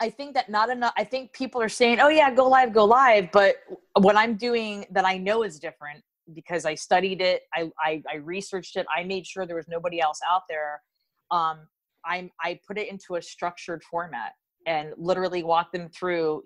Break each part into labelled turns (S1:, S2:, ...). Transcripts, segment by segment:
S1: I think that not enough, I think people are saying, oh yeah, go live. But what I'm doing that I know is different because I studied it. I researched it. I made sure there was nobody else out there. I put it into a structured format and literally walk them through,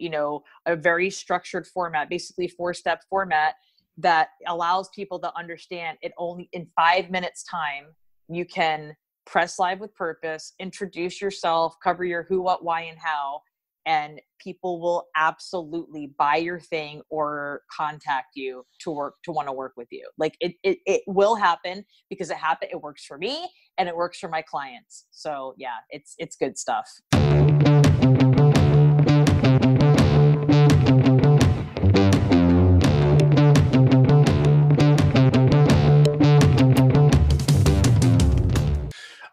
S1: a very structured format, basically 4-step format that allows people to understand it only in 5 minutes time. You can press live with purpose, introduce yourself, cover your who, what, why, and how, and people will absolutely buy your thing or contact you to want to work with you. Like it will happen because it works for me and it works for my clients. So yeah, it's good stuff.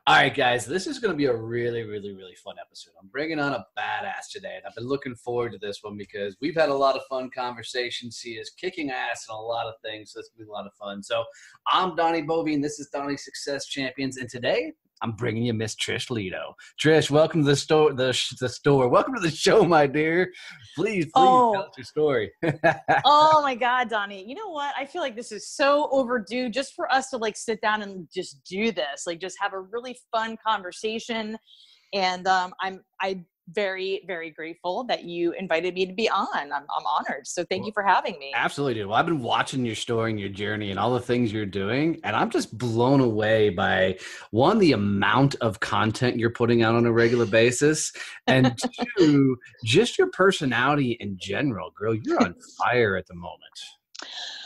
S2: All right, guys, this is going to be a really, really, really fun episode. I'm bringing on a badass today, and I've been looking forward to this one because we've had a lot of fun conversations. He is kicking ass in a lot of things, so it's going to be a lot of fun. So I'm Donnie Boivin. This is Donnie Success Champions, and today I'm bringing you Miss Trish Leto. Trish, welcome to the store. The store. Welcome to the show, my dear. Please tell us your story.
S1: Oh my God, Donnie. You know what? I feel like this is so overdue just for us to like sit down and just do this, like just have a really fun conversation. And I'm very, very grateful that you invited me to be on. I'm honored. So thank you for having me.
S2: Absolutely, dude. Well, I've been watching your story and your journey and all the things you're doing, and I'm just blown away by, one, the amount of content you're putting out on a regular basis, and two, just your personality in general. Girl, you're on fire at the moment.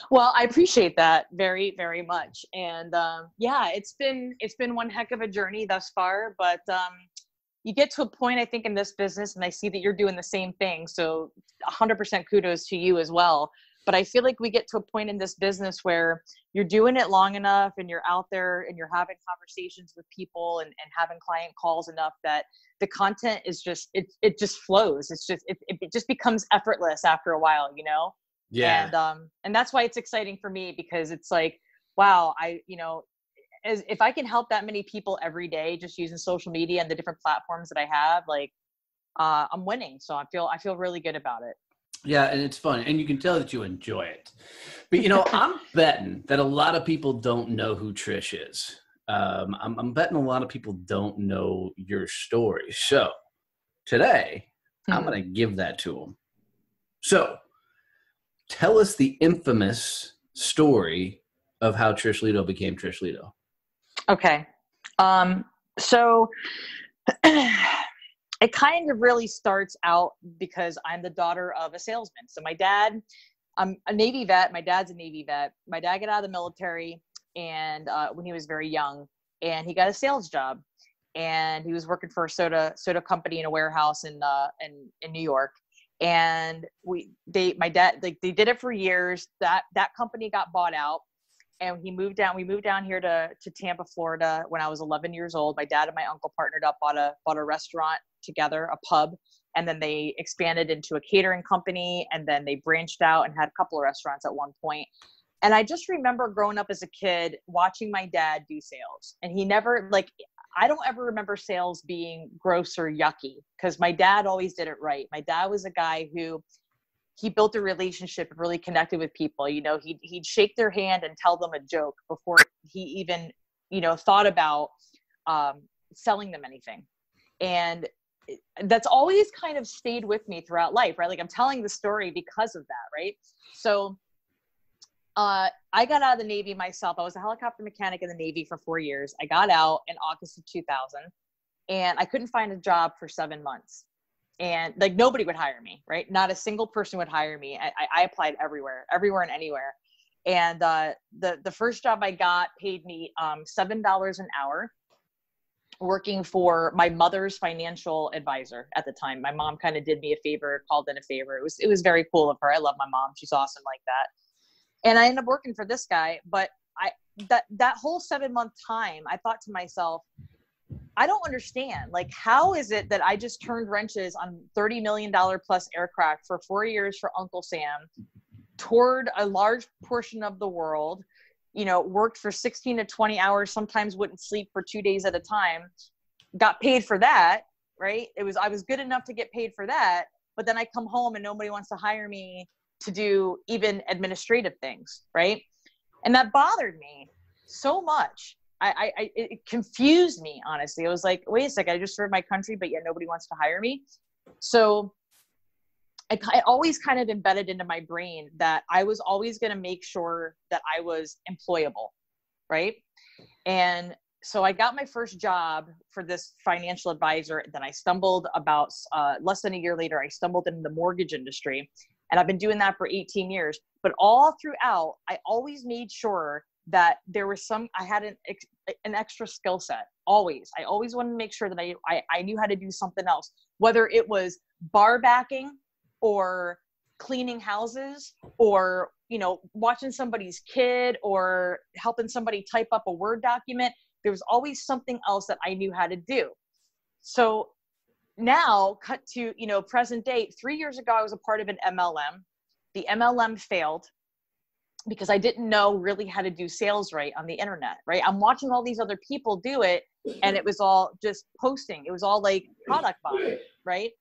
S1: Well, I appreciate that very, very much. And yeah, it's been one heck of a journey thus far, but you get to a point, I think, in this business, and I see that you're doing the same thing. So 100% kudos to you as well. But I feel like we get to a point in this business where you're doing it long enough and you're out there and you're having conversations with people and having client calls enough that the content is just, it just flows. It just becomes effortless after a while, Yeah. And that's why it's exciting for me, because it's like, wow, if I can help that many people every day just using social media and the different platforms that I have, like I'm winning. So I feel really good about it.
S2: Yeah, and it's fun, and you can tell that you enjoy it. But I'm betting that a lot of people don't know who Trish is. I'm betting a lot of people don't know your story. So today, I'm going to give that to them. So tell us the infamous story of how Trish Leto became Trish Leto.
S1: Okay. So it kind of really starts out because I'm the daughter of a salesman. So my dad, I'm a Navy vet. My dad's a Navy vet. My dad got out of the military and when he was very young, and he got a sales job, and he was working for a soda company in a warehouse in New York. And my dad, like, they did it for years. That company got bought out. And we moved down here to Tampa, Florida when I was 11 years old. My dad and my uncle partnered up, bought a restaurant together, a pub, and then they expanded into a catering company, and then they branched out and had a couple of restaurants at one point. And I just remember growing up as a kid watching my dad do sales, and he never, like, I don't ever remember sales being gross or yucky because my dad always did it right. My dad was a guy who, he built a relationship and really connected with people. He'd shake their hand and tell them a joke before he even, thought about selling them anything. And that's always kind of stayed with me throughout life, right? Like, I'm telling the story because of that, right? So I got out of the Navy myself. I was a helicopter mechanic in the Navy for 4 years. I got out in August of 2000, and I couldn't find a job for 7 months. And like, nobody would hire me, right? Not a single person would hire me. I applied everywhere and anywhere. And the first job I got paid me $7 an hour, working for my mother's financial advisor at the time. My mom kind of did me a favor, called in a favor. It was very cool of her. I love my mom. She's awesome like that. And I ended up working for this guy. But that whole 7-month time, I thought to myself, I don't understand. Like, how is it that I just turned wrenches on $30 million plus aircraft for 4 years for Uncle Sam, toured a large portion of the world, worked for 16 to 20 hours, sometimes wouldn't sleep for 2 days at a time, got paid for that, right? I was good enough to get paid for that, but then I come home and nobody wants to hire me to do even administrative things, right? And that bothered me so much. It confused me, honestly. I was like, wait a second, I just served my country, but yet nobody wants to hire me. So I always kind of embedded into my brain that I was always going to make sure that I was employable, right? And so I got my first job for this financial advisor. Then I stumbled about less than a year later, I stumbled into the mortgage industry. And I've been doing that for 18 years. But all throughout, I always made sure that there was I had an extra skill set. Always. I always wanted to make sure that I knew how to do something else, whether it was bar backing or cleaning houses or, watching somebody's kid or helping somebody type up a Word document. There was always something else that I knew how to do. So now cut to, present day, 3 years ago, I was a part of an MLM. The MLM failed because I didn't know really how to do sales right on the internet, right? I'm watching all these other people do it and it was all just posting. It was all like product buying, right?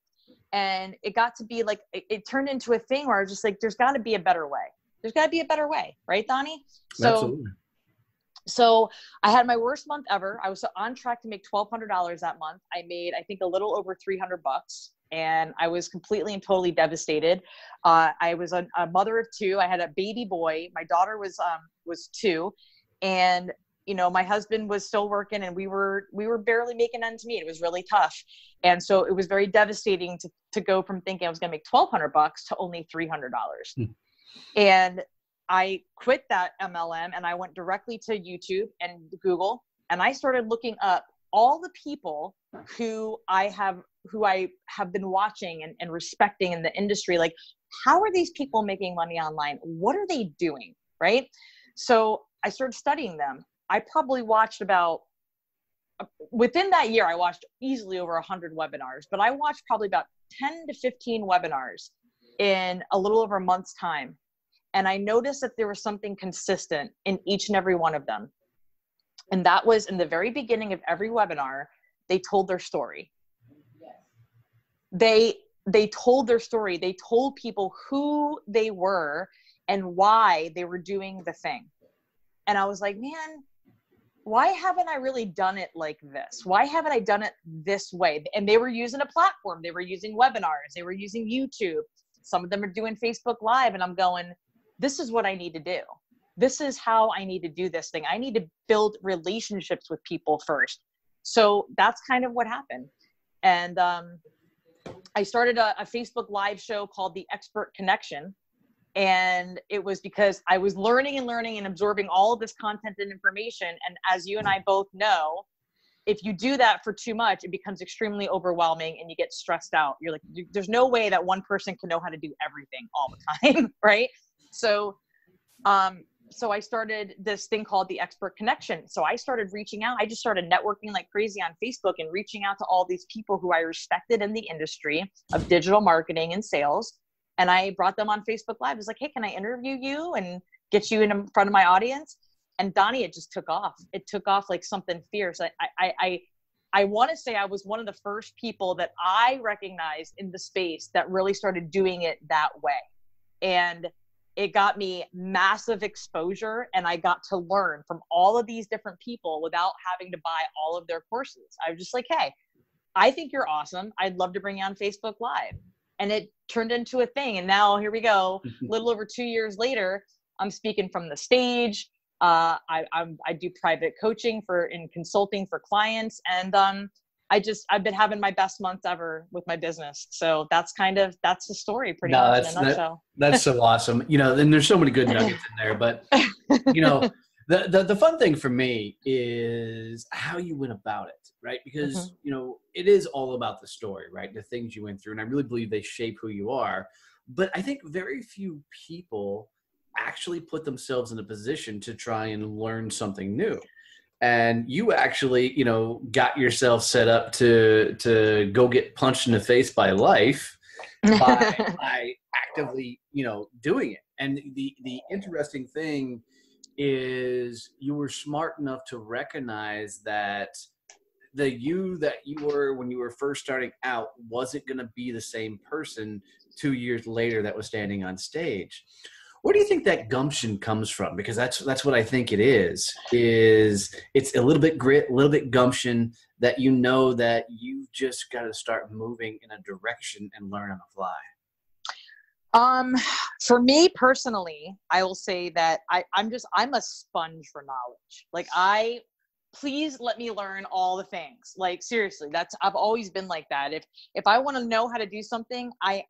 S1: And it got to be like, it turned into a thing where I was just like, there's got to be a better way. There's got to be a better way. Right, Donnie?
S2: Absolutely.
S1: So I had my worst month ever. I was on track to make $1,200 that month. I made, I think, a little over $300, and I was completely and totally devastated. I was a mother of two. I had a baby boy. My daughter was 2, and my husband was still working, and we were barely making ends meet. It was really tough, and so it was very devastating to go from thinking I was going to make $1,200 to only $300. And I quit that MLM and I went directly to YouTube and Google, and I started looking up all the people who I have been watching and respecting in the industry. Like, how are these people making money online? What are they doing? Right? So I started studying them. I probably watched within that year, I watched easily over 100 webinars, but I watched probably about 10 to 15 webinars in a little over a month's time. And I noticed that there was something consistent in each and every one of them. And that was in the very beginning of every webinar, they told their story. They told their story. They told people who they were and why they were doing the thing. And I was like, man, why haven't I really done it like this? Why haven't I done it this way? And they were using a platform. They were using webinars. They were using YouTube. Some of them are doing Facebook Live. And I'm going, this is what I need to do. This is how I need to do this thing. I need to build relationships with people first. So that's kind of what happened. And I started a Facebook Live show called The Expert Connection. And it was because I was learning and absorbing all of this content and information. And as you and I both know, if you do that for too much, it becomes extremely overwhelming and you get stressed out. You're like, there's no way that one person can know how to do everything all the time, right? So I started this thing called the Expert Connection. So I started reaching out. I just started networking like crazy on Facebook and reaching out to all these people who I respected in the industry of digital marketing and sales. And I brought them on Facebook Live. I was like, hey, can I interview you and get you in front of my audience? And Donnie, it just took off. It took off like something fierce. I want to say I was one of the first people that I recognized in the space that really started doing it that way. And it got me massive exposure, and I got to learn from all of these different people without having to buy all of their courses. I was just like, hey, I think you're awesome. I'd love to bring you on Facebook Live. And it turned into a thing. And now here we go. A little over 2 years later, I'm speaking from the stage. I do private coaching in consulting for clients. And I've been having my best month ever with my business. So that's the story pretty much in a nutshell.
S2: That's so awesome. And there's so many good nuggets in there, but the fun thing for me is how you went about it, right? Because, it is all about the story, right? The things you went through. And I really believe they shape who you are. But I think very few people actually put themselves in a position to try and learn something new. And you actually, got yourself set up to go get punched in the face by life by actively, doing it. And the interesting thing is you were smart enough to recognize that the you that you were when you were first starting out wasn't going to be the same person 2 years later that was standing on stage. Where do you think that gumption comes from? Because that's what I think it is it's a little bit grit, a little bit gumption, that you know that you've just got to start moving in a direction and learn on the fly.
S1: For me personally, I will say that I'm a sponge for knowledge. Like please let me learn all the things. Like seriously, I've always been like that. If I want to know how to do something, I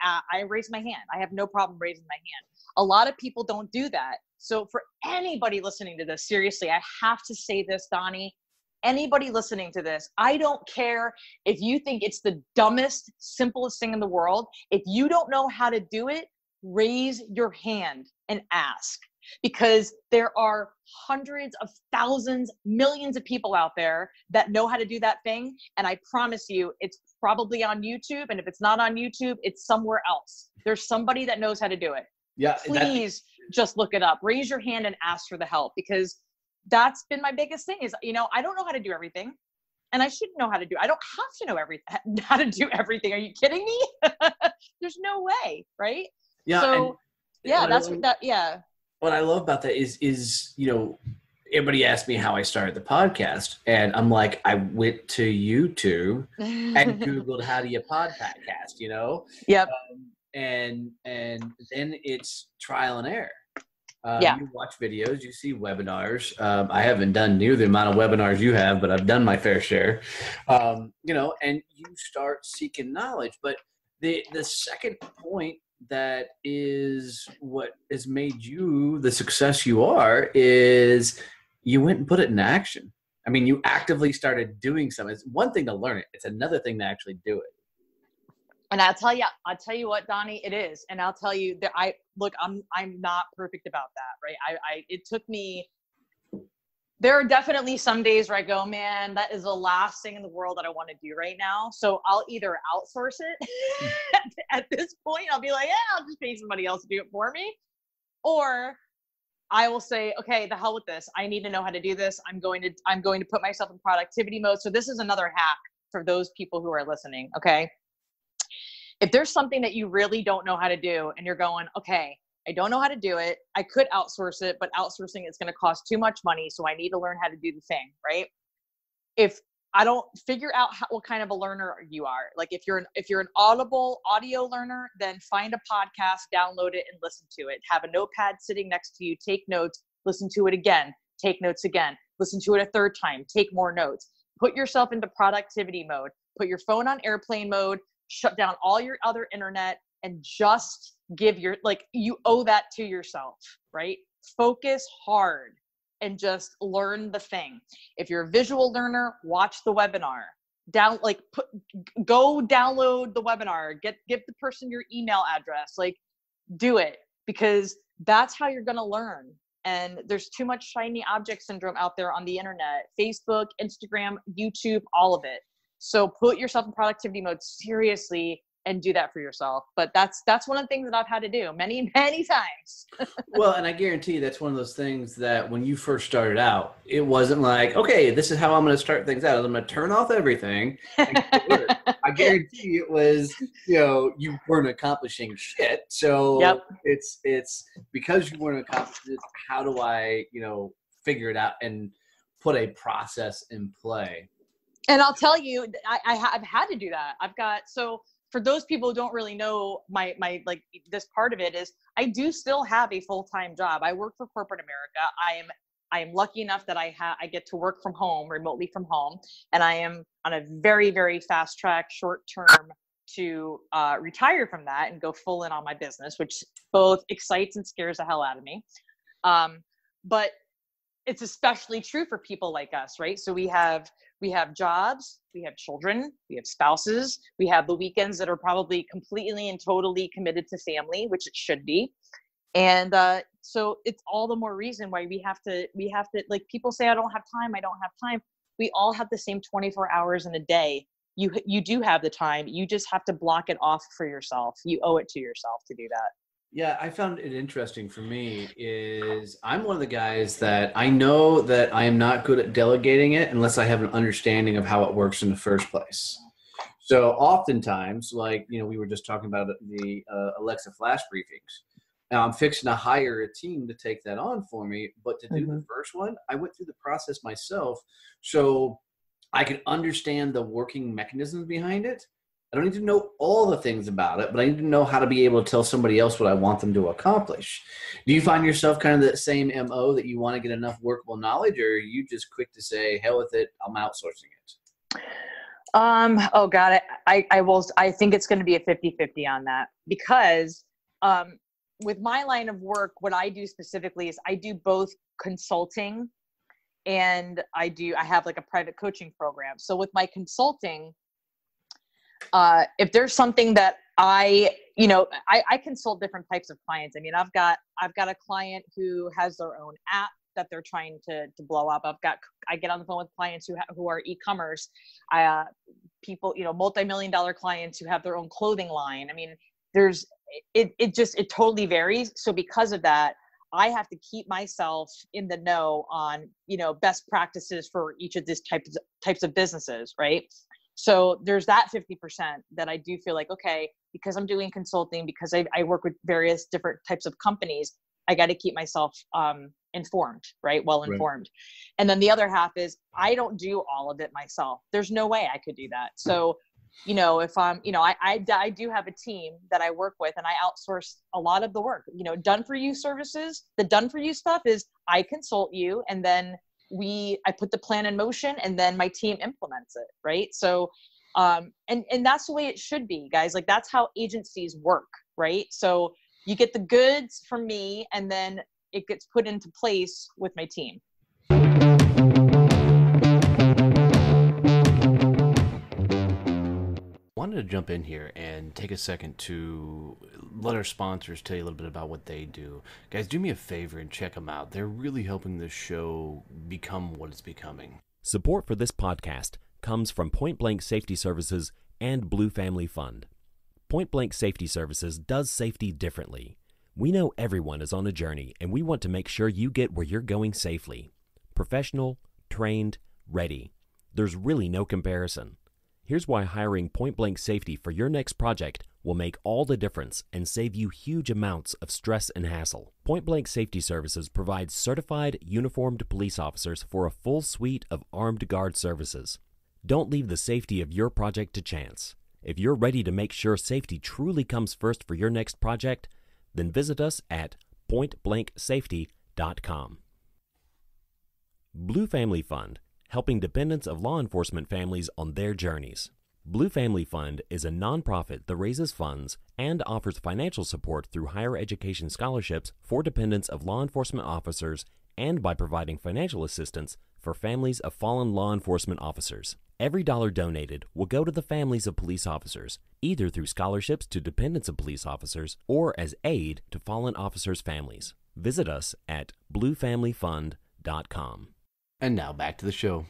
S1: raise my hand. I have no problem raising my hand. A lot of people don't do that. So for anybody listening to this, seriously, I have to say this, Donnie, anybody listening to this, I don't care if you think it's the dumbest, simplest thing in the world. If you don't know how to do it, raise your hand and ask, because there are hundreds of thousands, millions of people out there that know how to do that thing. And I promise you, it's probably on YouTube. And if it's not on YouTube, it's somewhere else. There's somebody that knows how to do it.
S2: Yeah.
S1: Please just look it up, raise your hand and ask for the help, because that's been my biggest thing is, I don't know how to do everything, and I shouldn't know how to do. I don't have to know how to do everything. Are you kidding me? There's no way. Right.
S2: Yeah.
S1: So yeah, yeah.
S2: What I love about that is, everybody asked me how I started the podcast, and I'm like, I went to YouTube and Googled how do you podcast,
S1: Yep.
S2: And then it's trial and error. You watch videos, you see webinars. I haven't done near the amount of webinars you have, but I've done my fair share. And you start seeking knowledge. But the second point that is what has made you the success you are is you went and put it in action. I mean, you actively started doing something. It's one thing to learn it. It's another thing to actually do it.
S1: And I'll tell you what, Donnie, it is. And I'll tell you that I'm not perfect about that. Right. It took me, there are definitely some days where I go, man, that is the last thing in the world that I want to do right now. So I'll either outsource it at this point. I'll be like, yeah, I'll just pay somebody else to do it for me. Or I will say, okay, the hell with this. I need to know how to do this. I'm going to put myself in productivity mode. So this is another hack for those people who are listening. Okay. If there's something that you really don't know how to do and you're going, okay, I don't know how to do it. I could outsource it, but outsourcing is going to cost too much money. So I need to learn how to do the thing, right? If I don't figure out what kind of a learner you are, like if you're an audible audio learner, then find a podcast, download it and listen to it. Have a notepad sitting next to you, take notes, listen to it again, take notes again, listen to it a third time, take more notes, put yourself into productivity mode, put your phone on airplane mode, shut down all your other internet, and just give you owe that to yourself, right? Focus hard and just learn the thing. If you're a visual learner, watch the webinar. Go download the webinar, give the person your email address, do it, because that's how you're going to learn. And there's too much shiny object syndrome out there on the internet, Facebook, Instagram, YouTube, all of it. So put yourself in productivity mode seriously and do that for yourself. But that's one of the things that I've had to do many, many times.
S2: Well, and I guarantee that's one of those things that when you first started out, it wasn't like, okay, this is how I'm going to start things out. I'm going to turn off everything. I guarantee it was, you weren't accomplishing shit. So
S1: yep.
S2: It's because you weren't accomplishing it, how do I, figure it out and put a process in play?
S1: And I'll tell you, I've had to do that. So for those people who don't really know my this part of it is I do still have a full-time job. I work for corporate America. I am lucky enough that I get to work from home, remotely from home. And I am on a very, very fast track, short term to retire from that and go full in on my business, which both excites and scares the hell out of me. But it's especially true for people like us, right? So we have jobs, we have children, we have spouses, we have the weekends that are probably completely and totally committed to family, which it should be. And so it's all the more reason why we have to, like people say, I don't have time. We all have the same 24 hours in a day. You do have the time. You just have to block it off for yourself. You owe it to yourself to do that.
S2: Yeah, I found it interesting for me is I'm one of the guys that I know that I am not good at delegating it unless I have an understanding of how it works in the first place. So oftentimes, like, we were just talking about the Alexa flash briefings. Now I'm fixing to hire a team to take that on for me, but to do the
S1: Mhm.
S2: first one, I went through the process myself. So I can understand the working mechanisms behind it. I don't need to know all the things about it, but I need to know how to be able to tell somebody else what I want them to accomplish. Do you find yourself kind of the same MO that you want to get enough workable knowledge, or are you just quick to say, hell with it, I'm outsourcing it?
S1: Oh God, I think it's going to be a 50-50 on that because, with my line of work, what I do specifically is I do both consulting and I have like a private coaching program. So with my consulting, if there's something that I consult different types of clients. I mean, I've got a client who has their own app that they're trying to blow up. I get on the phone with clients who are e-commerce, people, multi-million-dollar clients who have their own clothing line. I mean, it totally varies. So because of that, I have to keep myself in the know on, best practices for each of these types of businesses, right? So there's that 50% that I do feel like, okay, because I'm doing consulting, because I work with various different types of companies, I got to keep myself informed, right? Well
S2: Right.
S1: informed. And then the other half is I don't do all of it myself. There's no way I could do that. So, if I'm, I do have a team that I work with and I outsource a lot of the work, done for you services. The done for you stuff is I consult you and then I put the plan in motion and then my team implements it. Right. So, and that's the way it should be, guys. Like that's how agencies work. Right. So you get the goods from me and then it gets put into place with my team.
S3: Wanted to jump in here and take a second to let our sponsors tell you a little bit about what they do. Guys, do me a favor and check them out. They're really helping this show become what it's becoming.
S4: Support for this podcast comes from Point Blank Safety Services and Blue Family Fund. Point Blank Safety Services does safety differently. We know everyone is on a journey, and we want to make sure you get where you're going safely. Professional, trained, ready. There's really no comparison. Here's why hiring Point Blank Safety for your next project will make all the difference and save you huge amounts of stress and hassle. Point Blank Safety Services provides certified, uniformed police officers for a full suite of armed guard services. Don't leave the safety of your project to chance. If you're ready to make sure safety truly comes first for your next project, then visit us at pointblanksafety.com. Blue Family Fund, helping dependents of law enforcement families on their journeys. Blue Family Fund is a nonprofit that raises funds and offers financial support through higher education scholarships for dependents of law enforcement officers and by providing financial assistance for families of fallen law enforcement officers. Every dollar donated will go to the families of police officers, either through scholarships to dependents of police officers or as aid to fallen officers' families. Visit us at bluefamilyfund.com.
S3: And now back to the show.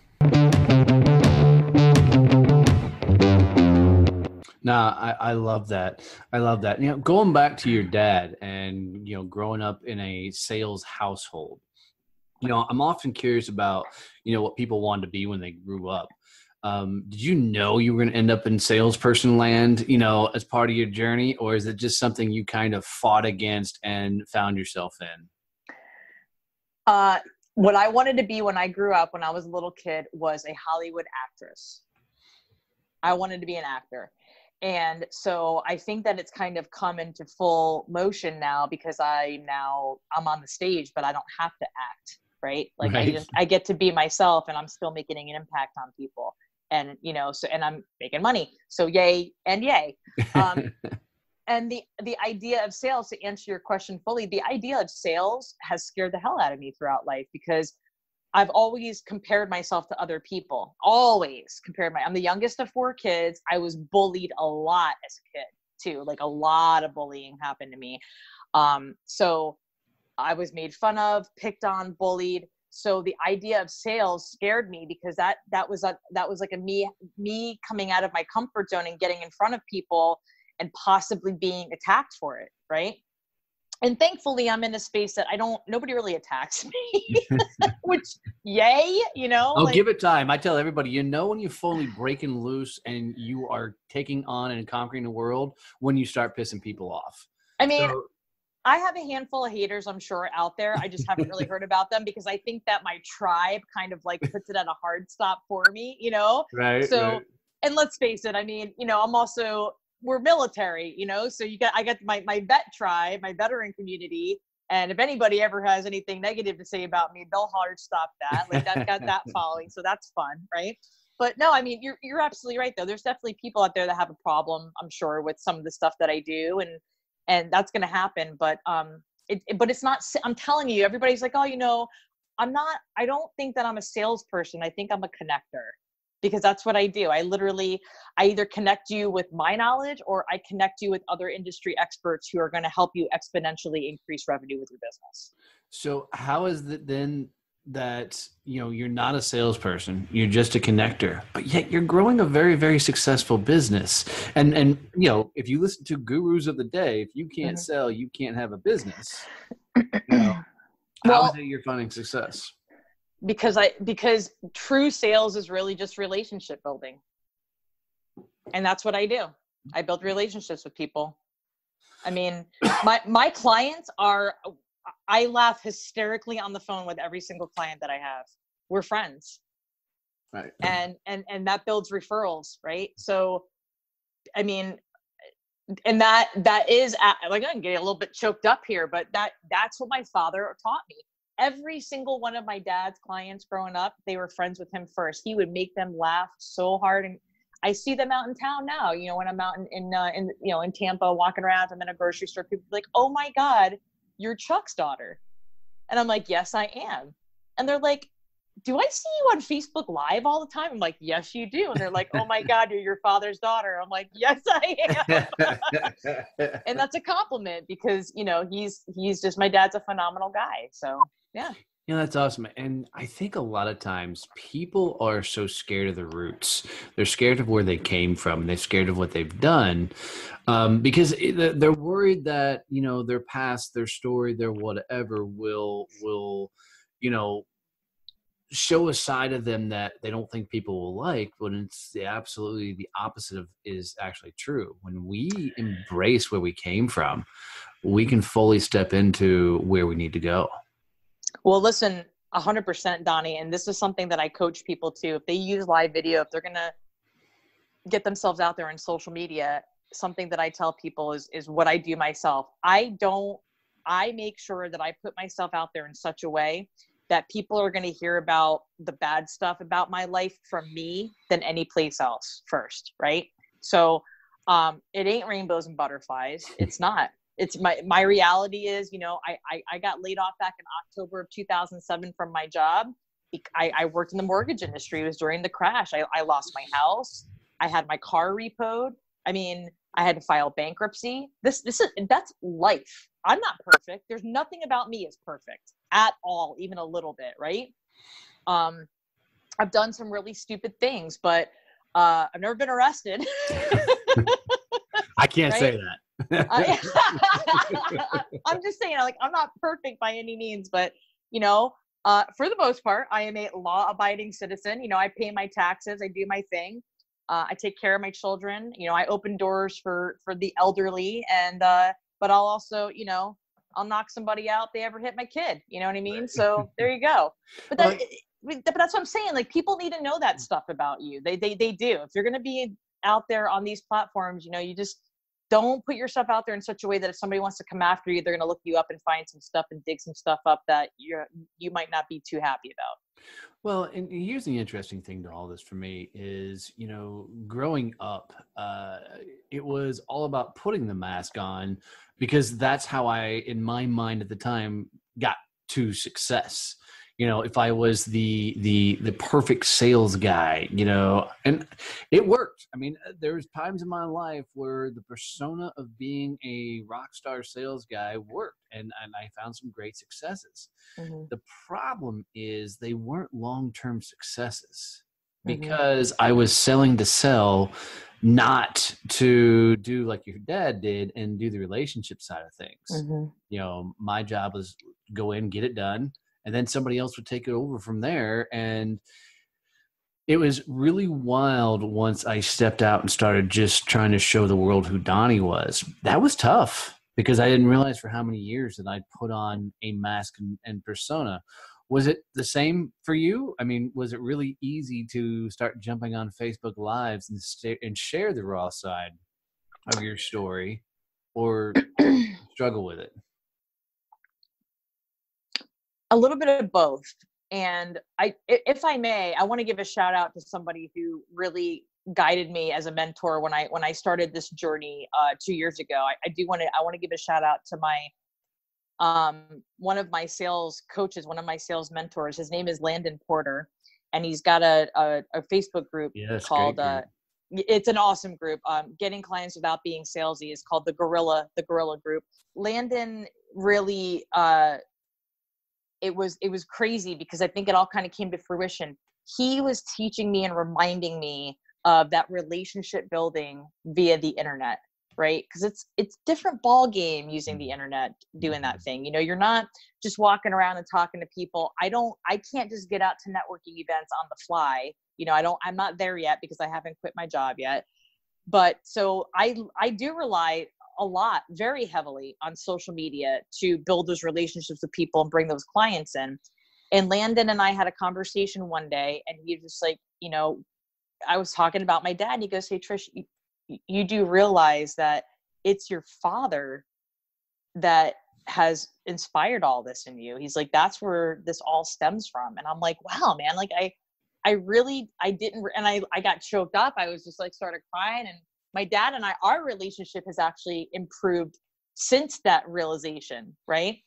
S2: Nah, I love that. I love that. Going back to your dad and, growing up in a sales household, I'm often curious about, what people wanted to be when they grew up. Did you know you were going to end up in salesperson land, as part of your journey, or is it just something you kind of fought against and found yourself in?
S1: What I wanted to be when I grew up, when I was a little kid, was a Hollywood actress. I wanted to be an actor. And so I think that it's kind of come into full motion now because I'm on the stage, but I don't have to act, right? Like
S2: Right.
S1: I get to be myself and I'm still making an impact on people. And, and I'm making money. So yay and yay. And the idea of sales, to answer your question fully, the idea of sales has scared the hell out of me throughout life because I've always compared myself to other people. I'm the youngest of 4 kids. I was bullied a lot as a kid too. Like a lot of bullying happened to me. So I was made fun of, picked on, bullied. So the idea of sales scared me because that was like a me coming out of my comfort zone and getting in front of people and possibly being attacked for it, right? And thankfully I'm in a space that nobody really attacks me, which yay,
S2: I'll give it time. I tell everybody, when you're fully breaking loose and you are taking on and conquering the world when you start pissing people off.
S1: I mean, I have a handful of haters, I'm sure, out there. I just haven't really heard about them because I think that my tribe kind of like puts it at a hard stop for me,
S2: Right.
S1: So,
S2: right.
S1: And let's face it, I mean, we're military, so I got my vet tribe, my veteran community. And if anybody ever has anything negative to say about me, they'll hard stop that. Like that got that following. So that's fun. Right. But no, I mean, you're absolutely right though. There's definitely people out there that have a problem, I'm sure, with some of the stuff that I do. And that's going to happen. But, but it's not, I'm telling you, everybody's like, oh, I don't think that I'm a salesperson. I think I'm a connector. Because that's what I do. I either connect you with my knowledge or I connect you with other industry experts who are going to help you exponentially increase revenue with your business.
S2: So how is it then that, you're not a salesperson, you're just a connector, but yet you're growing a very, very successful business. And if you listen to gurus of the day, if you can't sell, you can't have a business. How is it you're finding success?
S1: Because true sales is really just relationship building. And that's what I do. I build relationships with people. I mean, my clients I laugh hysterically on the phone with every single client that I have. We're friends.
S2: Right.
S1: And that builds referrals, right? So, I mean, and that is like, I'm getting a little bit choked up here, but that's what my father taught me. Every single one of my dad's clients growing up, they were friends with him first. He would make them laugh so hard. And I see them out in town now, when I'm out in Tampa walking around, I'm in a grocery store, people are like, oh my God, you're Chuck's daughter. And I'm like, yes, I am. And they're like, do I see you on Facebook Live all the time? I'm like, yes, you do. And they're like, oh my God, you're your father's daughter. I'm like, yes, I am. And that's a compliment because, he's just, my dad's a phenomenal guy. So yeah.
S2: That's awesome. And I think a lot of times people are so scared of the roots. They're scared of where they came from. They're scared of what they've done because they're worried that, their past, their story, their whatever will show a side of them that they don't think people will like, when it's absolutely the opposite of is actually true. When we embrace where we came from, we can fully step into where we need to go.
S1: Well, listen, 100%, Donnie, and this is something that I coach people to. If they use live video, if they're going to get themselves out there on social media, something that I tell people is what I do myself. I make sure that I put myself out there in such a way that people are going to hear about the bad stuff about my life from me than any place else first, right? So it ain't rainbows and butterflies. It's not. It's my reality is, I got laid off back in October of 2007 from my job. I worked in the mortgage industry. It was during the crash. I lost my house. I had my car repoed. I mean, I had to file bankruptcy. That's life. I'm not perfect. There's nothing about me is perfect at all, even a little bit, right? I've done some really stupid things, but I've never been arrested.
S2: I can't say that.
S1: I'm just saying, like, I'm not perfect by any means, but for the most part, I am a law-abiding citizen. I pay my taxes, I do my thing, I take care of my children. I open doors for the elderly, and but I'll also, I'll knock somebody out if they ever hit my kid. You know what I mean? So there you go. But that's what I'm saying. Like, people need to know that stuff about you. They do. If you're going to be out there on these platforms, you just don't put yourself out there in such a way that if somebody wants to come after you, they're going to look you up and find some stuff and dig some stuff up that you might not be too happy about.
S2: Well, and here's the interesting thing to all this for me is, growing up, it was all about putting the mask on because that's how I, in my mind at the time, got to success. If I was the perfect sales guy, and it worked. I mean, there's times in my life where the persona of being a rock star sales guy worked, and I found some great successes. Mm-hmm. The problem is they weren't long-term successes. because I was selling to sell, not to do like your dad did and do the relationship side of things. You know, my job was go in, get it done, and then somebody else would take it over from there. And it was really wild once I stepped out and started just trying to show the world who Donnie was. That was tough because I didn't realize for how many years that I'd put on a mask and persona. Was it the same for you? I mean, was it really easy to start jumping on Facebook Lives and share the raw side of your story, or struggle with it?
S1: A little bit of both. And if I may, I want to give a shout out to somebody who really guided me as a mentor when I started this journey 2 years ago. I want to give a shout out to my one of my sales coaches, one of my sales mentors. His name is Landon Porter, and he's got a Facebook group called it's an awesome group, getting clients without being salesy. It's called the Gorilla Group. Landon really it was crazy because I think it all kind of came to fruition. He was teaching me and reminding me of that relationship building via the internet, right? Because it's different ball game using the internet, doing that thing. You know, you're not just walking around and talking to people. I can't just get out to networking events on the fly. You know, I'm not there yet because I haven't quit my job yet. But so I do rely a lot, very heavily, on social media to build those relationships with people and bring those clients in. And Landon and I had a conversation one day, and he was just like, you know, I was talking about my dad, and he goes, "Hey, Trish, you do realize that it's your father that has inspired all this in you." He's like, "That's where this all stems from." And I'm like, wow, man, like I didn't, and I got choked up. I was just like, started crying. And my dad and our relationship has actually improved since that realization. Right.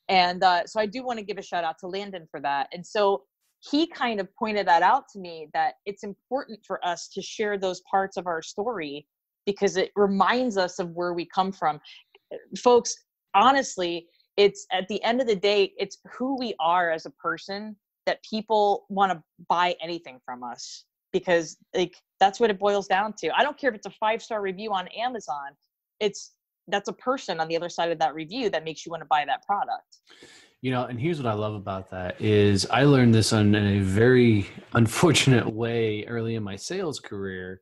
S1: And so I do want to give a shout out to Landon for that. And so he kind of pointed that out to me, that it's important for us to share those parts of our story because it reminds us of where we come from. Folks, honestly, it's at the end of the day, it's who we are as a person that people want to buy anything from us, because like that's what it boils down to. I don't care if it's a 5-star review on Amazon. That's a person on the other side of that review that makes you want to buy that product.
S2: You know, and here's what I love about that is I learned this in a very unfortunate way early in my sales career.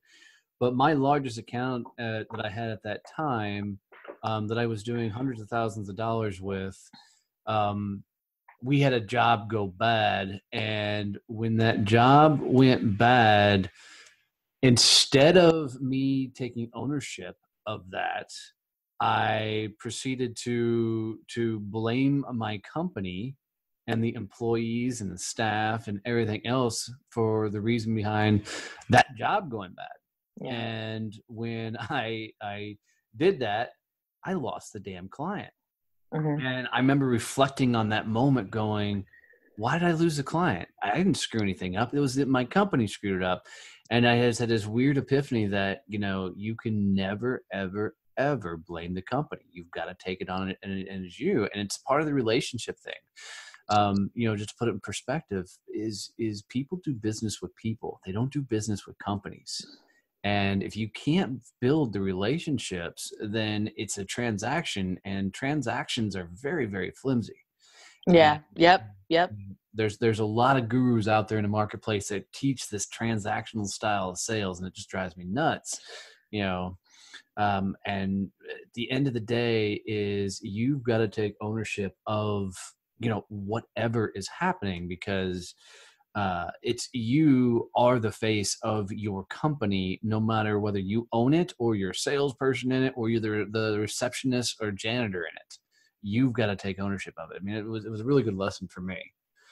S2: But my largest account that I had at that time, that I was doing hundreds of thousands of dollars with, we had a job go bad. And when that job went bad, instead of me taking ownership of that, I proceeded to blame my company and the employees and the staff and everything else for the reason behind that job going bad. Yeah. And when I did that, I lost the damn client. Mm-hmm. And I remember reflecting on that moment going, why did I lose the client? I didn't screw anything up. It was that my company screwed it up. And I just had this weird epiphany that, you know, you can never, ever, ever blame the company. You've got to take it on and it's you. And it's part of the relationship thing. You know, just to put it in perspective, is people do business with people. They don't do business with companies. And if you can't build the relationships, then it's a transaction, and transactions are very, very flimsy.
S1: Yeah. And yep.
S2: There's a lot of gurus out there in the marketplace that teach this transactional style of sales, and it just drives me nuts, you know. And at the end of the day is you've got to take ownership of, you know, whatever is happening, because it's you are the face of your company, no matter whether you own it or you're a salesperson in it or you're the receptionist or janitor in it. You've got to take ownership of it. I mean, it was a really good lesson for me.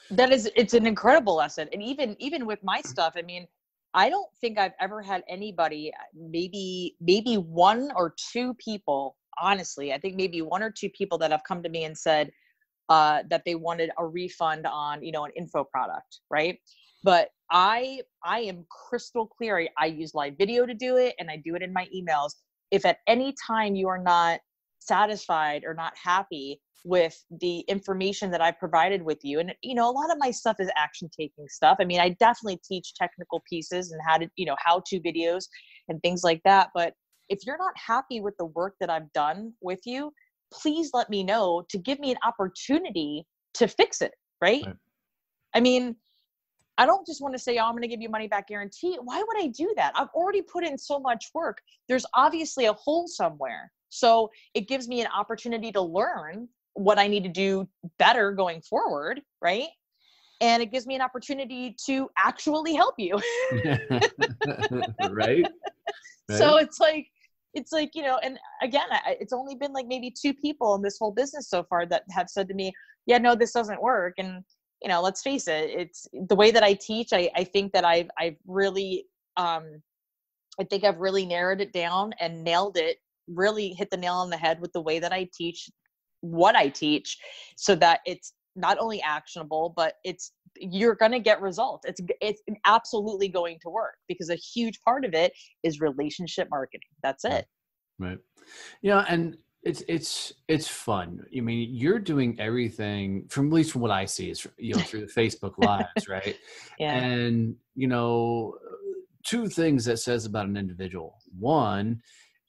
S1: It's an incredible lesson. And even with my stuff, I mean, I don't think I've ever had anybody, maybe 1 or 2 people, honestly, I think maybe 1 or 2 people that have come to me and said that they wanted a refund on, you know, an info product, right? But I am crystal clear. I use live video to do it, and I do it in my emails. If at any time you are not satisfied or not happy with the information that I provided with you. And, you know, a lot of my stuff is action taking stuff. I mean, I definitely teach technical pieces and how to, you know, how-to videos and things like that. But if you're not happy with the work that I've done with you, please let me know to give me an opportunity to fix it. Right. I mean, I don't just want to say, oh, I'm going to give you money back guarantee. Why would I do that? I've already put in so much work. There's obviously a hole somewhere. So it gives me an opportunity to learn what I need to do better going forward. Right. And it gives me an opportunity to actually help you.
S2: Right.
S1: So it's like, you know, and again, it's only been like maybe 2 people in this whole business so far that have said to me, yeah, no, this doesn't work. And, you know, let's face it, it's the way that I teach. I think that I've really, I think I've really narrowed it down and nailed it, really hit the nail on the head with the way that I teach what I teach, so that it's not only actionable, but you're going to get results. It's absolutely going to work, because a huge part of it is relationship marketing. That's it.
S2: Right. Yeah. And it's fun. I mean, you're doing everything from, at least from what I see, is, you know, through the Facebook lives, right?
S1: Yeah.
S2: And, you know, 2 things that says about an individual. One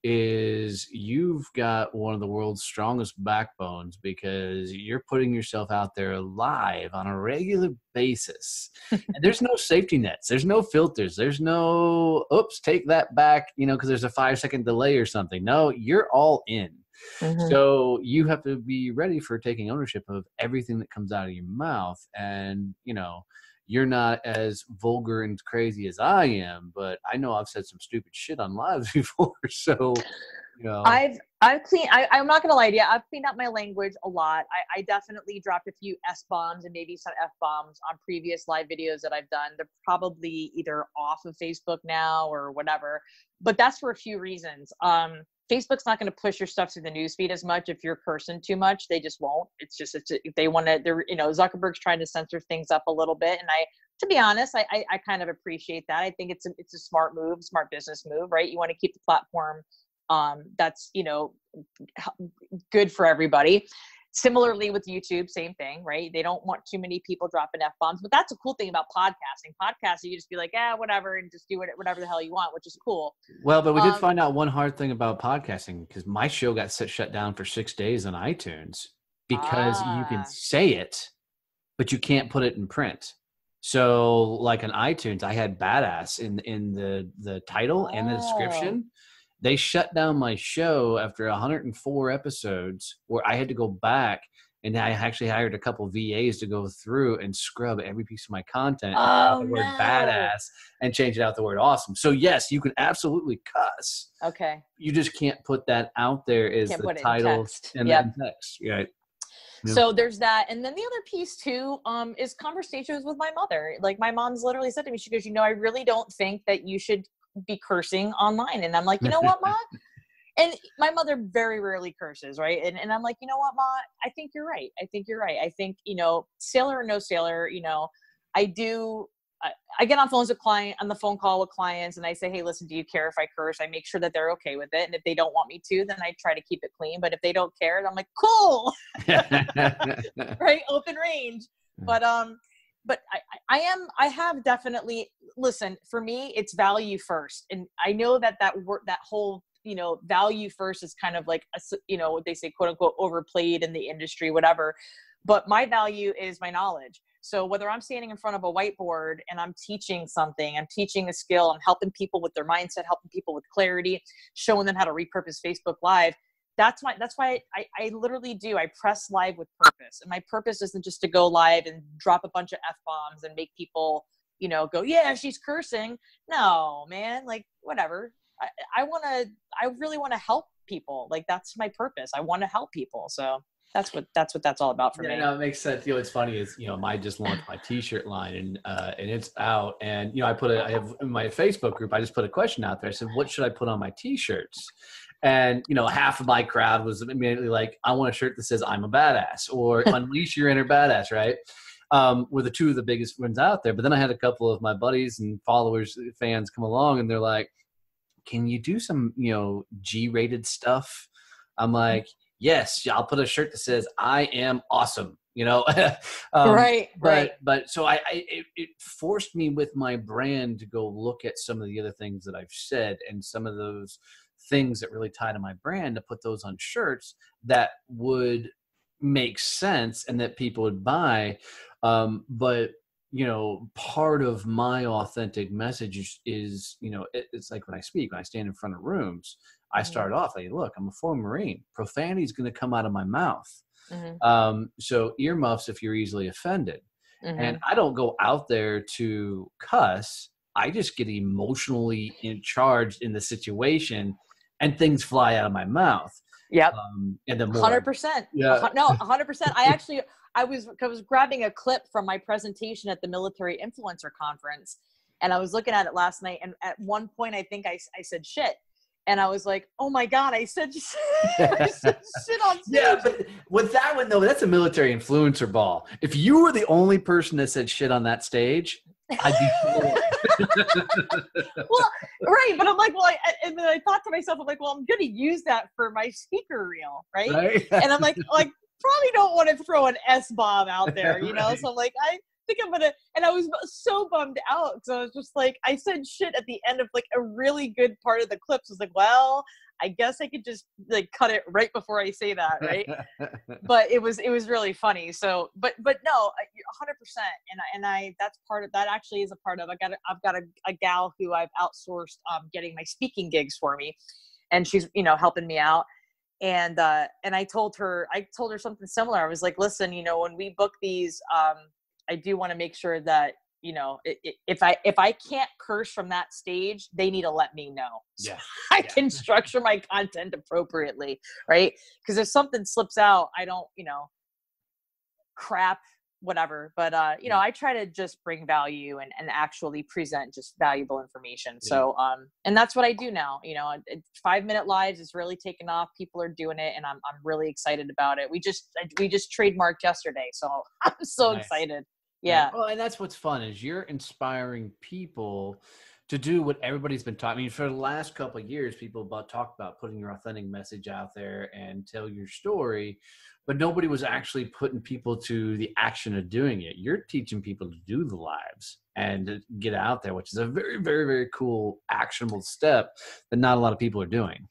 S2: is you've got one of the world's strongest backbones, because you're putting yourself out there live on a regular basis. And there's no safety nets. There's no filters. There's no, oops, take that back, you know, because there's a 5-second delay or something. No, you're all in.
S1: Mm-hmm.
S2: So you have to be ready for taking ownership of everything that comes out of your mouth. And, you know, you're not as vulgar and crazy as I am, but I know I've said some stupid shit on lives before. So, you know,
S1: I've cleaned, I'm not going to lie to you. I've cleaned up my language a lot. I definitely dropped a few S-bombs and maybe some F-bombs on previous live videos that I've done. They're probably either off of Facebook now or whatever, but that's for a few reasons. Facebook's not going to push your stuff to the newsfeed as much if you're cursing too much. They just won't. It's just, if they want to, they're, you know, Zuckerberg's trying to censor things up a little bit. And to be honest, I kind of appreciate that. I think it's a smart move, smart business move, right? You want to keep the platform that's, you know, good for everybody. Similarly with YouTube, same thing, right? They don't want too many people dropping F-bombs, but that's a cool thing about podcasting. Podcasting, you just be like, whatever, and just do whatever the hell you want, which is cool.
S2: Well, but we did find out one hard thing about podcasting, because my show got shut down for 6 days on iTunes, because you can say it, but you can't put it in print. So like on iTunes, I had badass in the title and the description. They shut down my show after 104 episodes, where I had to go back, and I actually hired a couple VAs to go through and scrub every piece of my content, and the word badass, and change it out the word awesome. So yes, you can absolutely cuss.
S1: Okay.
S2: You just can't put that out there as the title and then text. Right. Yeah.
S1: So there's that. And then the other piece too, is conversations with my mother. Like my mom's literally said to me, she goes, you know, I really don't think that you should be cursing online. And I'm like, you know what, Ma? And my mother very rarely curses, right? And I'm like, you know what, Ma? I think you're right. I think, you know, sailor or no sailor, you know, I get on the phone call with clients, and I say, hey, listen, do you care if I curse? I make sure that they're okay with it. And if they don't want me to, then I try to keep it clean. But if they don't care, I'm like, cool. Right? Open range. But I have definitely, listen, for me, it's value first. And I know that whole, you know, value first is kind of like, you know, what they say, quote unquote, overplayed in the industry, whatever. But my value is my knowledge. So whether I'm standing in front of a whiteboard and I'm teaching something, I'm teaching a skill, I'm helping people with their mindset, helping people with clarity, showing them how to repurpose Facebook Live. That's why I literally do. I press live with purpose. And my purpose isn't just to go live and drop a bunch of F-bombs and make people, you know, go, yeah, she's cursing. No, man, like whatever. I really want to help people. Like that's my purpose. I want to help people. So that's what that's all about for me.
S2: No, it makes sense. You know, what's funny is, you know, I just launched my t-shirt line, and it's out, and, you know, I have in my Facebook group, I just put a question out there. I said, what should I put on my t-shirts? And, you know, half of my crowd was immediately like, I want a shirt that says I'm a badass, or unleash your inner badass. Right. Were the 2 of the biggest ones out there. But then I had a couple of my buddies and followers, fans come along, and they're like, can you do some, you know, G-rated stuff? I'm like, yes, I'll put a shirt that says I am awesome,
S1: Right.
S2: But so it forced me with my brand to go look at some of the other things that I've said and some of those things that really tie to my brand, to put those on shirts that would make sense and that people would buy. But part of my authentic message is, it's like when I stand in front of rooms, I start off like, look, I'm a former Marine. Profanity is going to come out of my mouth. So earmuffs if you're easily offended. And I don't go out there to cuss. I just get emotionally charged in the situation and things fly out of my mouth.
S1: Yep.
S2: And the
S1: 100%.
S2: Yeah.
S1: No, 100%. I was grabbing a clip from my presentation at the Military Influencer Conference, and I was looking at it last night. And at one point, I think I said shit. And I was like, oh my God, I said shit on stage.
S2: Yeah, but with that one, though, that's a military influencer ball. If you were the only person that said shit on that stage, I'd be floored.
S1: Well, right. But I'm like, and then I thought to myself, I'm like, well, I'm going to use that for my speaker reel. Right. And I'm like, probably don't want to throw an S-bomb out there,
S2: Right.
S1: So I'm like, I think I'm going to, and I was so bummed out. So I was just like, I said shit at the end of like a really good part of the clips. I was like, well, I guess I could just like cut it right before I say that. Right. But it was really funny. So, but no, 100%. And that's part of that actually is a part of, I've got a gal who I've outsourced, getting my speaking gigs for me, and she's, helping me out. And I told her something similar. I was like, listen, when we book these, I do want to make sure that, if I can't curse from that stage, they need to let me know. So I can structure my content appropriately. Right. Because if something slips out, I don't, crap, whatever. But, I try to just bring value and actually present just valuable information.
S2: Yeah.
S1: So, and that's what I do now. 5-minute lives is really taken off. People are doing it, and I'm really excited about it. We just trademarked yesterday. So I'm so excited. Yeah.
S2: Well, and that's what's fun is you're inspiring people to do what everybody's been talking. I mean, for the last couple of years, people talked about putting your authentic message out there and tell your story, but nobody was actually putting people to the action of doing it. You're teaching people to do the lives and to get out there, which is a very, very, very cool, actionable step that not a lot of people are doing.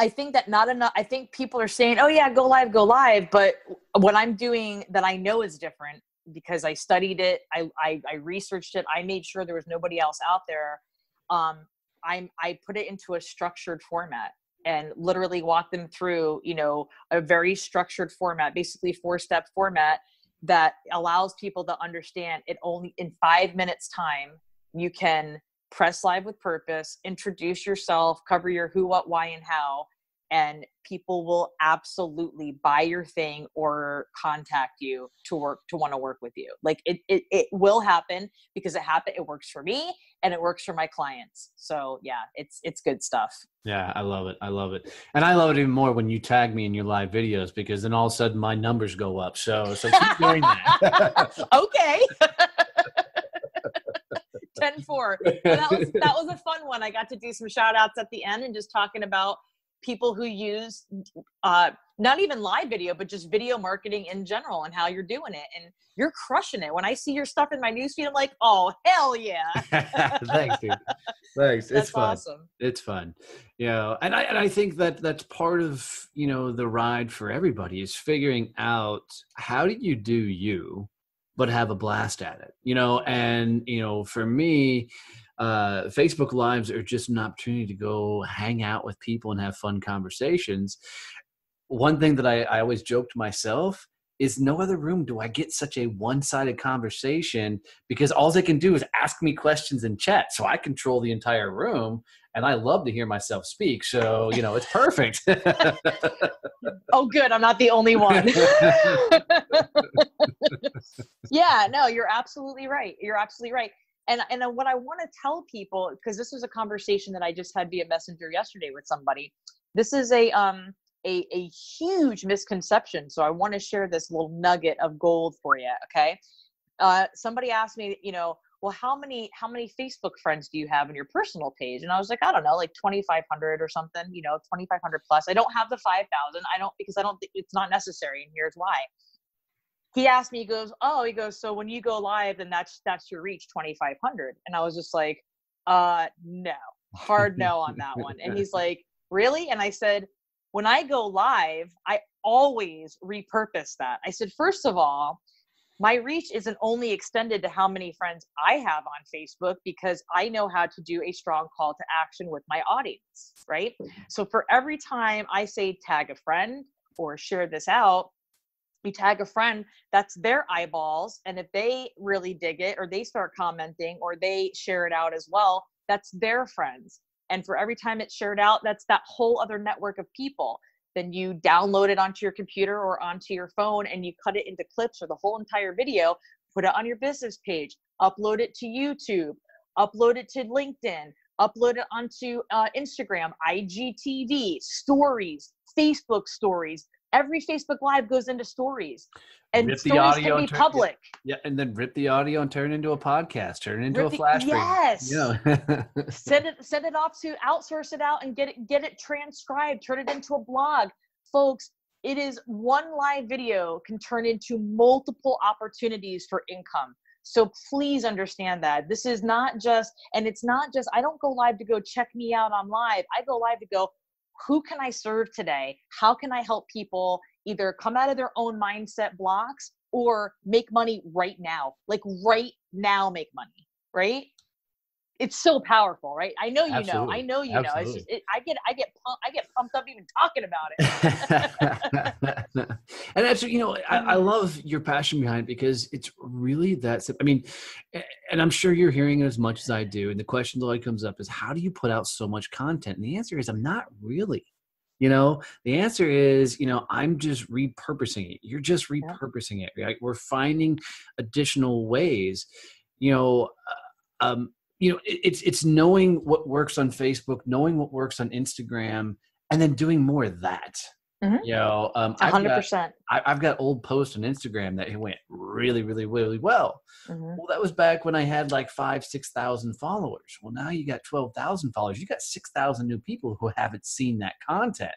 S1: I think that not enough. I think people are saying, oh yeah, go live. But what I'm doing that I know is different, because I studied it, I researched it, I made sure there was nobody else out there. I put it into a structured format and literally walk them through, a very structured format, basically 4-step format that allows people to understand it. Only in 5 minutes time, you can press live with purpose, introduce yourself, cover your who, what, why, and how, and people will absolutely buy your thing or contact you to want to work with you. Like it will happen, because it works for me and it works for my clients. So yeah, it's good stuff.
S2: Yeah, I love it. And I love it even more when you tag me in your live videos, because then all of a sudden my numbers go up. So keep doing that.
S1: Okay. 10-4. That was a fun one. I got to do some shout outs at the end and just talking about people who use not even live video, but just video marketing in general and how you're doing it. And you're crushing it. When I see your stuff in my newsfeed, I'm like, oh, hell yeah.
S2: Thanks, dude. Thanks.
S1: That's
S2: it's fun.
S1: Awesome.
S2: It's fun. And I think that's part of, the ride for everybody is figuring out how do you do you, but have a blast at it, and, for me, Facebook Lives are just an opportunity to go hang out with people and have fun conversations. One thing that I always joke to myself is no other room do I get such a one-sided conversation, because all they can do is ask me questions in chat. So I control the entire room, and I love to hear myself speak. So, it's perfect.
S1: Oh, good. I'm not the only one. Yeah, no, you're absolutely right. And what I want to tell people, because this was a conversation that I just had via Messenger yesterday with somebody, this is a huge misconception. So I want to share this little nugget of gold for you. Okay. Somebody asked me, well, how many Facebook friends do you have in your personal page? And I was like, I don't know, like 2,500 or something, 2,500 plus. I don't have the 5,000. Because I don't think it's not necessary. And here's why. He asked me, he goes, so when you go live, then that's your reach, 2,500. And I was just like, no, hard no on that one. And he's like, really? And I said, when I go live, I always repurpose that. I said, first of all, my reach isn't only extended to how many friends I have on Facebook, because I know how to do a strong call to action with my audience, right? So for every time I say tag a friend or share this out, you tag a friend, that's their eyeballs. And if they really dig it, or they start commenting, or they share it out as well, that's their friends. And for every time it's shared out, that's that whole other network of people. Then you download it onto your computer or onto your phone, and you cut it into clips or the whole entire video, put it on your business page, upload it to YouTube, upload it to LinkedIn, upload it onto Instagram, IGTV, stories, Facebook stories. Every Facebook Live goes into stories, and
S2: Rip the
S1: stories
S2: audio
S1: can be public.
S2: Yeah, and then rip the audio and turn it into a podcast, turn it into a flash.
S1: Yes.
S2: Send
S1: it off to outsource it out and get it transcribed, turn it into a blog. Folks, it is one live video can turn into multiple opportunities for income. So please understand that this is not just, and it's not just, I don't go live to go check me out on live. I go live to go, who can I serve today? How can I help people either come out of their own mindset blocks or make money right now? Like right now, make money, right? It's so powerful, right? I know you
S2: Absolutely.
S1: know. I know you know. It's just I get pumped up even talking about
S2: it. And actually, I love your passion behind it, because it's really that. I mean, and I'm sure you're hearing it as much as I do. And the question that always comes up is, how do you put out so much content? And the answer is, I'm not really. The answer is, I'm just repurposing it. You're just repurposing it, right? We're finding additional ways. It's knowing what works on Facebook, knowing what works on Instagram, and then doing more of that.
S1: 100%.
S2: I've got old posts on Instagram that went really, really, really well. Well, that was back when I had like 5,000-6,000 followers. Well, now you got 12,000 followers. You got 6,000 new people who haven't seen that content.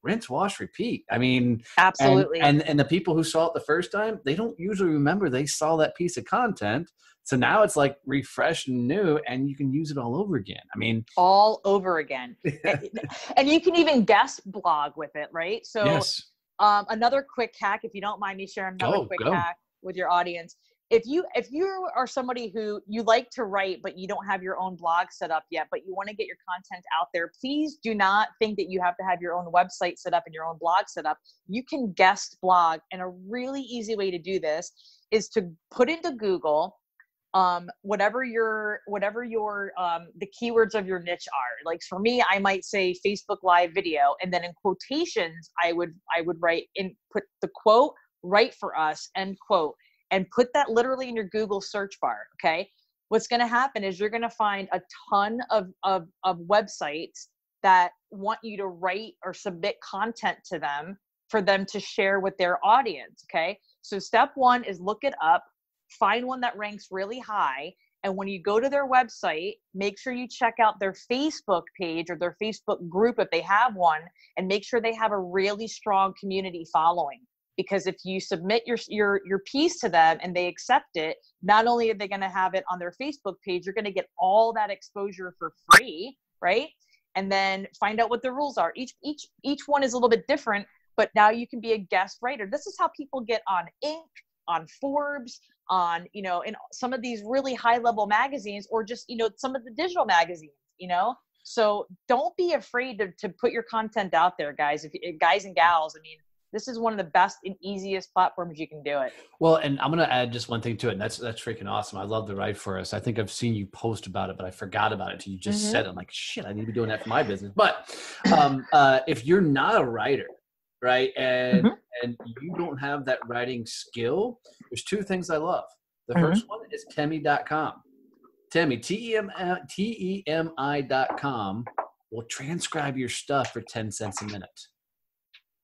S2: Rinse, wash, repeat. I mean,
S1: absolutely.
S2: And the people who saw it the first time, they don't usually remember they saw that piece of content. So now it's like refreshed and new, and you can use it all over again. I mean,
S1: all over again. And you can even guest blog with it, right? So
S2: yes.
S1: Another quick hack, if you don't mind me sharing another quick hack with your audience. If you are somebody who you like to write, but you don't have your own blog set up yet, but you want to get your content out there, please do not think that you have to have your own website set up and your own blog set up. You can guest blog. And a really easy way to do this is to put into Google whatever your the keywords of your niche are. Like for me, I might say Facebook Live video, and then in quotations I would write in, put the quote, "Write for us," end quote, and put that literally in your Google search bar. Okay, what's going to happen is you're going to find a ton of websites that want you to write or submit content to them for them to share with their audience. Okay, so step one is look it up. Find one that ranks really high. And when you go to their website, make sure you check out their Facebook page or their Facebook group if they have one, and make sure they have a really strong community following. Because if you submit your piece to them and they accept it, not only are they going to have it on their Facebook page, you're going to get all that exposure for free, right? And then find out what the rules are. Each one is a little bit different, but now you can be a guest writer. This is how people get on Inc., on Forbes, on, in some of these really high level magazines, or just, some of the digital magazines, so don't be afraid to put your content out there, guys. Guys and gals, I mean, this is one of the best and easiest platforms you can do it.
S2: Well, and I'm going to add just one thing to it. And that's freaking awesome. I love the Write For Us. I think I've seen you post about it, but I forgot about it until you just said it. I'm like, shit, I need to be doing that for my business. But if you're not a writer, right, and you don't have that writing skill, there's two things I love. The first one is Temi.com. Temi, TEMI.com will transcribe your stuff for 10 cents a minute.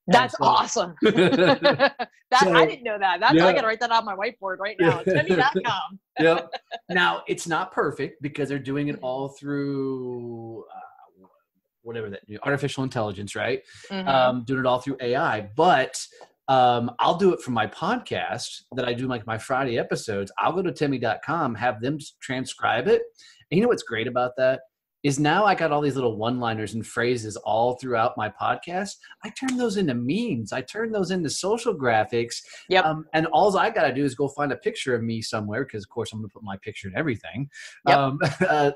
S1: That's awesome. I didn't know that. I got to write that on my whiteboard right now. Timmy.com.
S2: Yep. Now, it's not perfect because they're doing it all through whatever that artificial intelligence, right? Doing it all through AI. But I'll do it for my podcast that I do, like my Friday episodes. I'll go to Timmy.com, have them transcribe it. And you know what's great about that? Is now I got all these little one-liners and phrases all throughout my podcast. I turn those into memes. I turn those into social graphics.
S1: Yep.
S2: And all I got to do is go find a picture of me somewhere, because, of course, I'm going to put my picture in everything,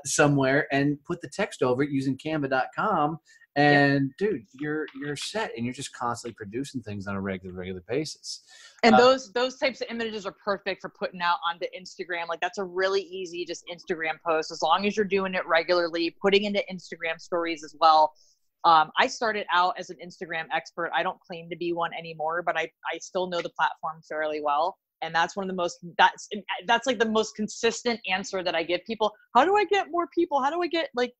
S2: somewhere, and put the text over it using Canva.com. And, dude, you're set, and you're just constantly producing things on a regular basis.
S1: And those types of images are perfect for putting out onto Instagram. Like, that's a really easy just Instagram post, as long as you're doing it regularly, putting into Instagram stories as well. I started out as an Instagram expert. I don't claim to be one anymore, but I still know the platform fairly well. And that's one of the most, that's like the most consistent answer that I give people. How do I get more people? How do I get, like,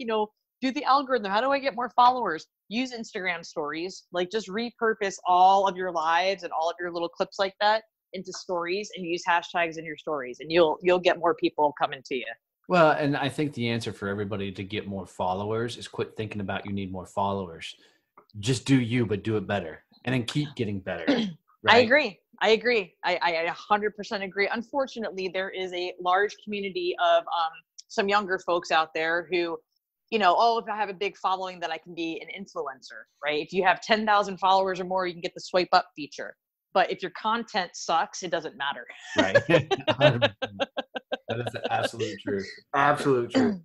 S1: do the algorithm? How do I get more followers? Use Instagram stories. Like, just repurpose all of your lives and all of your little clips like that into stories, and use hashtags in your stories, and you'll get more people coming to you.
S2: Well, and I think the answer for everybody to get more followers is quit thinking about you need more followers. Just do you, but do it better, and then keep getting better. Right?
S1: I agree. I 100% agree. Unfortunately, there is a large community of some younger folks out there who, if I have a big following, that I can be an influencer, right? If you have 10,000 followers or more, you can get the swipe up feature. But if your content sucks, it doesn't matter.
S2: Right. That is the absolute truth. Absolute truth.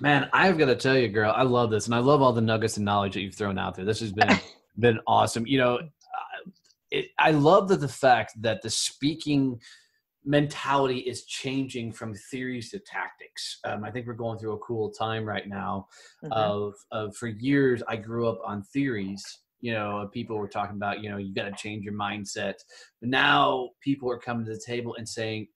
S2: Man, I've got to tell you, girl, I love this. And I love all the nuggets and knowledge that you've thrown out there. This has been awesome. I love the fact that the speaking mentality is changing from theories to tactics. I think we're going through a cool time right now of for years, I grew up on theories. People were talking about, you got to change your mindset. But now people are coming to the table and saying,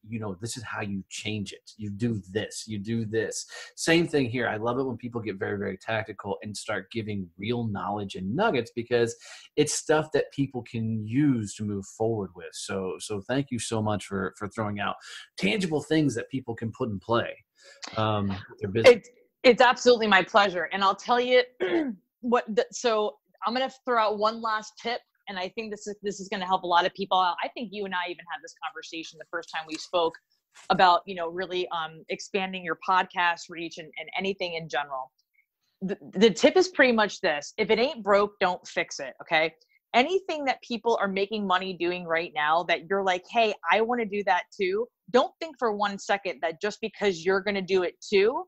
S2: this is how you change it. You do this, you do this. Same thing here. I love it when people get very, very tactical and start giving real knowledge and nuggets, because it's stuff that people can use to move forward with. So thank you so much for throwing out tangible things that people can put in play. Their business.
S1: It's absolutely my pleasure. And I'll tell you so I'm going to throw out one last tip, and I think this is going to help a lot of people out. I think you and I even had this conversation the first time we spoke about, really expanding your podcast reach and anything in general. The tip is pretty much this: if it ain't broke, don't fix it. Okay. Anything that people are making money doing right now that you're like, hey, I want to do that too. Don't think for 1 second that just because you're going to do it too,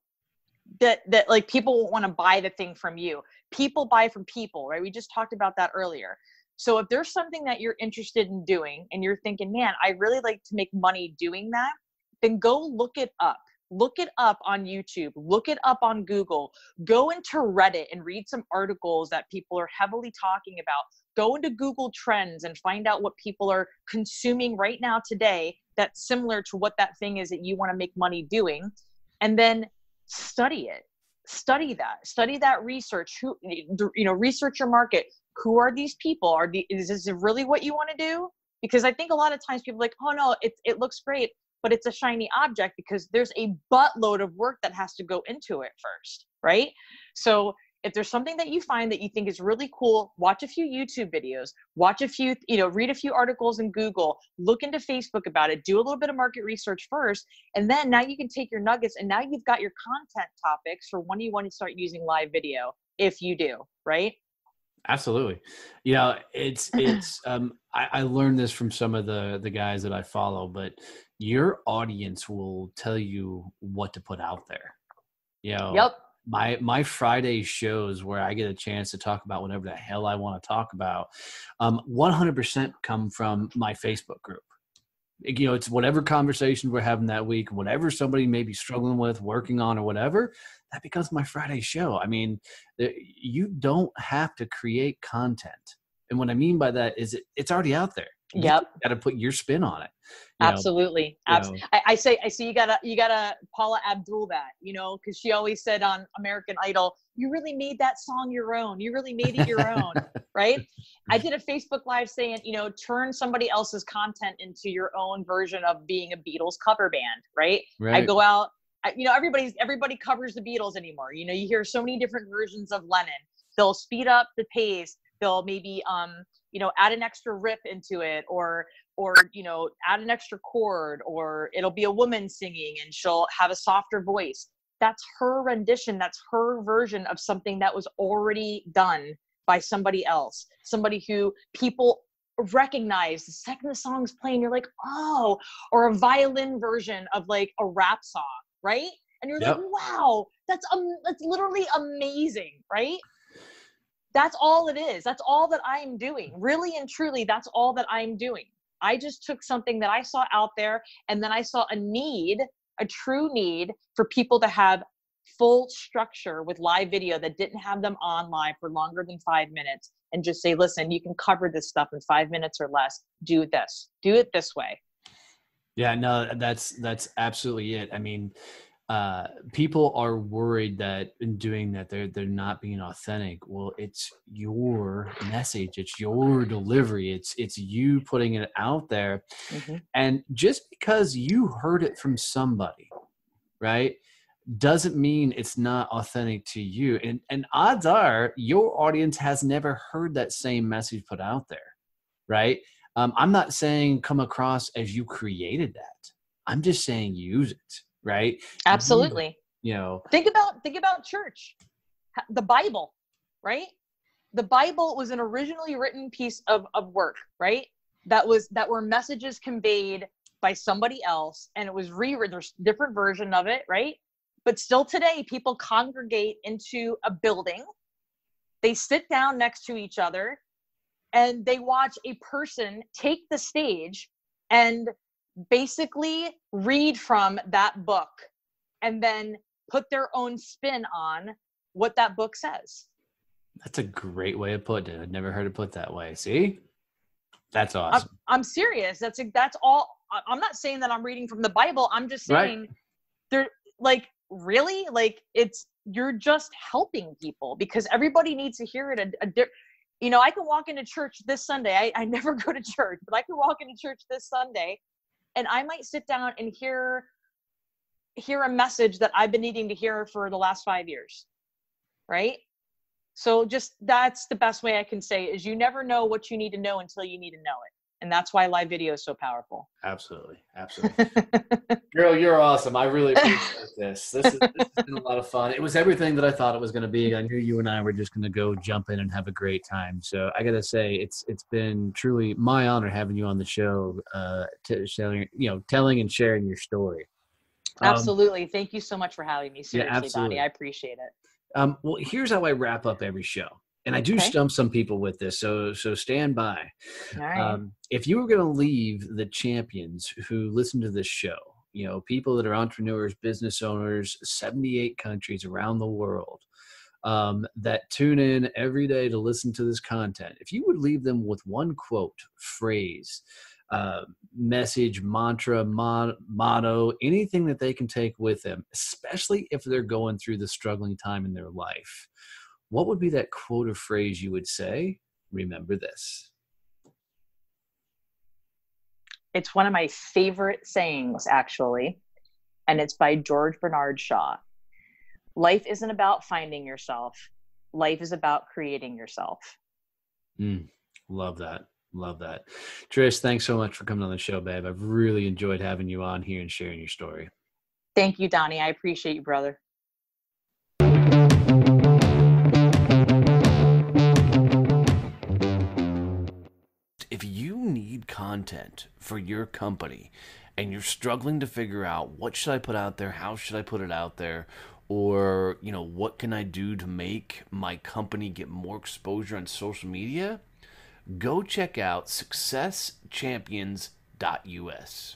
S1: that like people won't want to buy the thing from you. People buy from people, right? We just talked about that earlier. So if there's something that you're interested in doing and you're thinking, man, I really like to make money doing that, then go look it up. Look it up on YouTube. Look it up on Google. Go into Reddit and read some articles that people are heavily talking about. Go into Google Trends and find out what people are consuming right now today that's similar to what that thing is that you want to make money doing. And then study it. Study that research. Research your market. Who are these people? Is this really what you want to do? Because I think a lot of times people are like, oh no, it looks great, but it's a shiny object, because there's a buttload of work that has to go into it first, right? So if there's something that you find that you think is really cool, watch a few YouTube videos, read a few articles in Google, look into Facebook about it, do a little bit of market research first. And then now you can take your nuggets, and now you've got your content topics for when you want to start using live video, if you do, right?
S2: Absolutely. It's I learned this from some of the guys that I follow, but your audience will tell you what to put out there.
S1: Yep.
S2: My Friday shows where I get a chance to talk about whatever the hell I want to talk about, 100% come from my Facebook group. It's whatever conversation we're having that week, whatever somebody may be struggling with, working on, or whatever, that becomes my Friday show. I mean, you don't have to create content. And what I mean by that is it's already out there.
S1: Yep.
S2: got to put your spin on it.
S1: Absolutely. I say you gotta Paula Abdul that, because she always said on American Idol, you really made that song your own. You really made it your own, right? I did a Facebook Live saying, turn somebody else's content into your own version of being a Beatles cover band, right? I go out, everybody covers the Beatles anymore. You hear so many different versions of Lennon. They'll speed up the pace. They'll maybe add an extra riff into it, or add an extra chord, or it'll be a woman singing and she'll have a softer voice. That's her rendition. That's her version of something that was already done by somebody else, somebody who people recognize the second the song's playing. You're like, oh, or a violin version of like a rap song, right? And you're like, wow, that's literally amazing, right? That's all it is. That's all that I'm doing. Really and truly, that's all that I'm doing. I just took something that I saw out there, and then I saw a true need for people to have full structure with live video that didn't have them on live for longer than 5 minutes, and just say, listen, you can cover this stuff in 5 minutes or less. Do it this way.
S2: Yeah, no, that's absolutely it. I mean, people are worried that in doing that, they're not being authentic. Well, it's your message, it's your delivery, it's you putting it out there. Mm-hmm. And just because you heard it from somebody, right, doesn't mean it's not authentic to you. And odds are your audience has never heard that same message put out there, right? I'm not saying come across as you created that. I'm just saying use it. Right.
S1: Absolutely.
S2: Think
S1: about church, the Bible, right? The Bible was an originally written piece of work, right? That were messages conveyed by somebody else, and it was rewritten. There's a different version of it, right? But still today, people congregate into a building. They sit down next to each other and they watch a person take the stage and basically read from that book and then put their own spin on what that book says.
S2: That's a great way of putting it. I've never heard it put that way. See? That's awesome.
S1: I'm serious. That's all. I'm not saying that I'm reading from the Bible. I'm just saying they're like, really? Like, you're just helping people, because everybody needs to hear it. I can walk into church this Sunday. I never go to church, but I can walk into church this Sunday, and I might sit down and hear a message that I've been needing to hear for the last 5 years, right? So just that's the best way I can say is you never know what you need to know until you need to know it. And that's why live video is so powerful.
S2: Absolutely. Girl, you're awesome. I really appreciate this. This has been a lot of fun. It was everything that I thought it was going to be. I knew you and I were just going to go jump in and have a great time. So I got to say, it's been truly my honor having you on the show, telling and sharing your story.
S1: Absolutely. Thank you so much for having me. Seriously,
S2: yeah,
S1: Donnie, I appreciate it.
S2: Well, here's how I wrap up every show. And I do stump some people with this, so stand by.
S1: All right.
S2: If you were going to leave the champions who listen to this show, people that are entrepreneurs, business owners, 78 countries around the world, that tune in every day to listen to this content, if you would leave them with one quote, phrase, message, mantra, motto, anything that they can take with them, especially if they're going through the struggling time in their life, what would be that quote or phrase you would say? Remember this.
S1: It's one of my favorite sayings, actually, and it's by George Bernard Shaw. Life isn't about finding yourself. Life is about creating yourself.
S2: Love that. Love that. Trish, thanks so much for coming on the show, babe. I've really enjoyed having you on here and sharing your story.
S1: Thank you, Donnie. I appreciate you, brother.
S3: If you need content for your company and you're struggling to figure out what should I put out there, how should I put it out there, or what can I do to make my company get more exposure on social media, go check out successchampions.us.